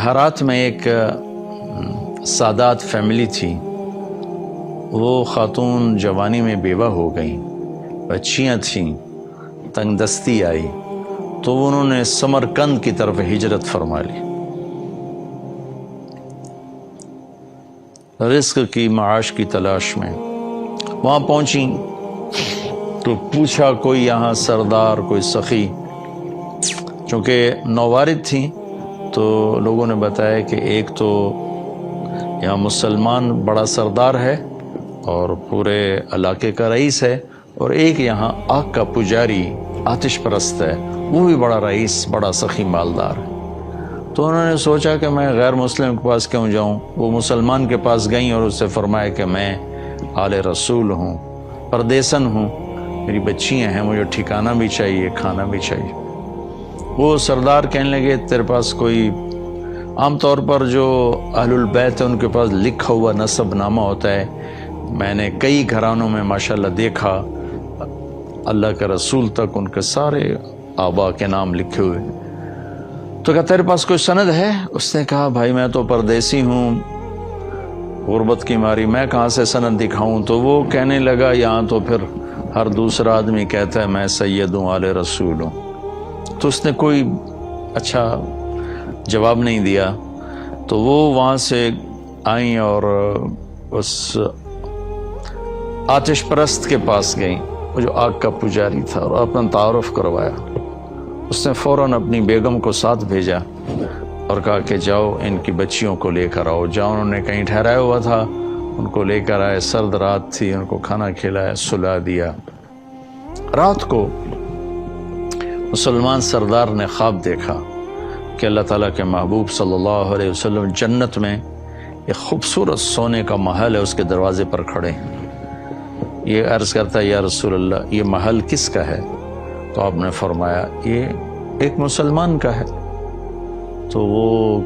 ہرات میں ایک سادات فیملی تھی. وہ خاتون جوانی میں بیوہ ہو گئیں، بچیاں تھیں، تنگ دستی آئی تو انہوں نے سمرقند کی طرف ہجرت فرما لی. رزق کی معاش کی تلاش میں وہاں پہنچیں تو پوچھا کوئی یہاں سردار، کوئی سخی. چونکہ نووارد تھیں تو لوگوں نے بتایا کہ ایک تو یہاں مسلمان بڑا سردار ہے اور پورے علاقے کا رئیس ہے، اور ایک یہاں آگ کا پجاری آتش پرست ہے، وہ بھی بڑا رئیس، بڑا سخی مالدار ہے. تو انہوں نے سوچا کہ میں غیر مسلم کے پاس کیوں جاؤں. وہ مسلمان کے پاس گئیں اور اس سے فرمایا کہ میں آل رسول ہوں، پردیسن ہوں، میری بچیاں ہیں، مجھے ٹھکانہ بھی چاہیے، کھانا بھی چاہیے. وہ سردار کہنے لگے تیرے پاس کوئی، عام طور پر جو اہل البیت ہے ان کے پاس لکھا ہوا نسب نامہ ہوتا ہے. میں نے کئی گھرانوں میں ماشاءاللہ دیکھا اللہ کے رسول تک ان کے سارے آبا کے نام لکھے ہوئے. تو کہا تیرے پاس کوئی سند ہے؟ اس نے کہا بھائی میں تو پردیسی ہوں، غربت کی ماری میں کہاں سے سند دکھاؤں. تو وہ کہنے لگا یہاں تو پھر ہر دوسرا آدمی کہتا ہے میں سید ہوں، آل رسول ہوں. تو اس نے کوئی اچھا جواب نہیں دیا. تو وہ وہاں سے آئیں اور اس آتش پرست کے پاس گئیں، وہ جو آگ کا پجاری تھا، اور اپنا تعارف کروایا. اس نے فوراً اپنی بیگم کو ساتھ بھیجا اور کہا کہ جاؤ ان کی بچیوں کو لے کر آؤ. جاؤ، انہوں نے کہیں ٹھہرایا ہوا تھا، ان کو لے کر آئے. سرد رات تھی، ان کو کھانا کھلایا، سلا دیا. رات کو مسلمان سردار نے خواب دیکھا کہ اللہ تعالیٰ کے محبوب صلی اللہ علیہ وسلم جنت میں ایک خوبصورت سونے کا محل ہے، اس کے دروازے پر کھڑے ہیں. یہ عرض کرتا ہے یا رسول اللہ یہ محل کس کا ہے؟ تو آپ نے فرمایا یہ ایک مسلمان کا ہے. تو وہ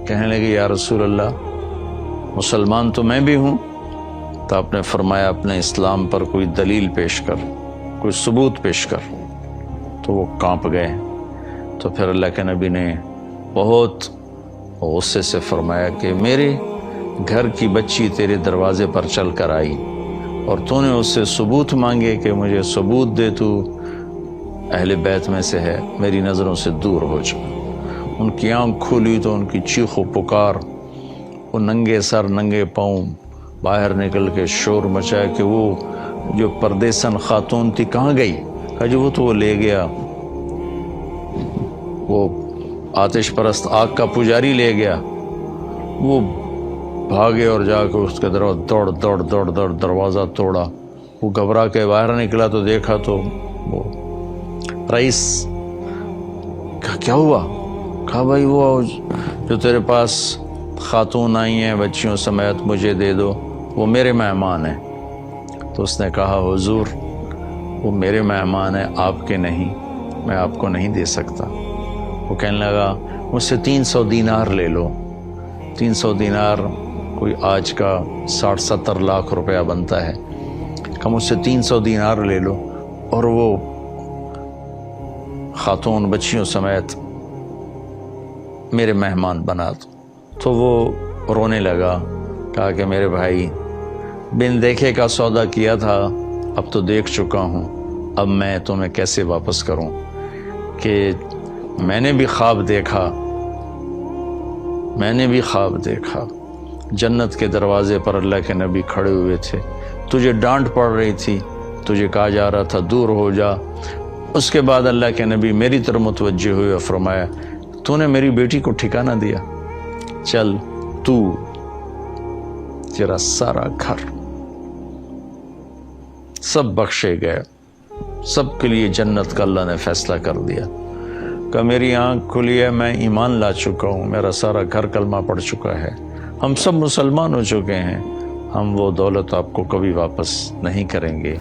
کہنے لگے یا رسول اللہ مسلمان تو میں بھی ہوں. تو آپ نے فرمایا اپنے اسلام پر کوئی دلیل پیش کر، کوئی ثبوت پیش کر. تو وہ کانپ گئے. تو پھر اللہ کے نبی نے بہت غصے سے فرمایا کہ میرے گھر کی بچی تیرے دروازے پر چل کر آئی اور تو نے اس سے ثبوت مانگے کہ مجھے ثبوت دے، تو اہل بیت میں سے ہے، میری نظروں سے دور ہو جا. ان کی آنکھ کھولی تو ان کی چیخ و پکار، وہ ننگے سر ننگے پاؤں باہر نکل کے شور مچایا کہ وہ جو پردیسن خاتون تھی کہاں گئی؟ کہا جو وہ تو وہ لے گیا، وہ آتش پرست آگ کا پجاری لے گیا. وہ بھاگے اور جا کے اس کے دوڑ دروازہ توڑا. وہ گھبرا کے باہر نکلا تو دیکھا تو وہ رئیس. کہا کیا ہوا؟ کہا بھائی وہ جو تیرے پاس خاتون آئی ہیں بچیوں سمیت مجھے دے دو، وہ میرے مہمان ہیں. تو اس نے کہا حضور وہ میرے مہمان ہیں، آپ کے نہیں، میں آپ کو نہیں دے سکتا. وہ کہنے لگا مجھ سے 300 دینار لے لو. 300 دینار کوئی آج کا 60-70 لاکھ روپیہ بنتا ہے. کہ مجھ سے 300 دینار لے لو اور وہ خاتون بچیوں سمیت میرے مہمان بنا دو. تو وہ رونے لگا، کہا کہ میرے بھائی بن دیکھے کا سودا کیا تھا، اب تو دیکھ چکا ہوں، اب میں تمہیں کیسے واپس کروں. کہ میں نے بھی خواب دیکھا جنت کے دروازے پر اللہ کے نبی کھڑے ہوئے تھے، تجھے ڈانٹ پڑ رہی تھی، تجھے کہا جا رہا تھا دور ہو جا. اس کے بعد اللہ کے نبی میری طرف متوجہ ہوئے اور فرمایا تو نے میری بیٹی کو ٹھکانہ دیا، چل تو تیرا سارا گھر سب بخشے گئے، سب کے لیے جنت کا اللہ نے فیصلہ کر دیا. کہ میری آنکھ کھلی ہے، میں ایمان لا چکا ہوں، میرا سارا گھر کلمہ پڑھ چکا ہے، ہم سب مسلمان ہو چکے ہیں، ہم وہ دولت آپ کو کبھی واپس نہیں کریں گے.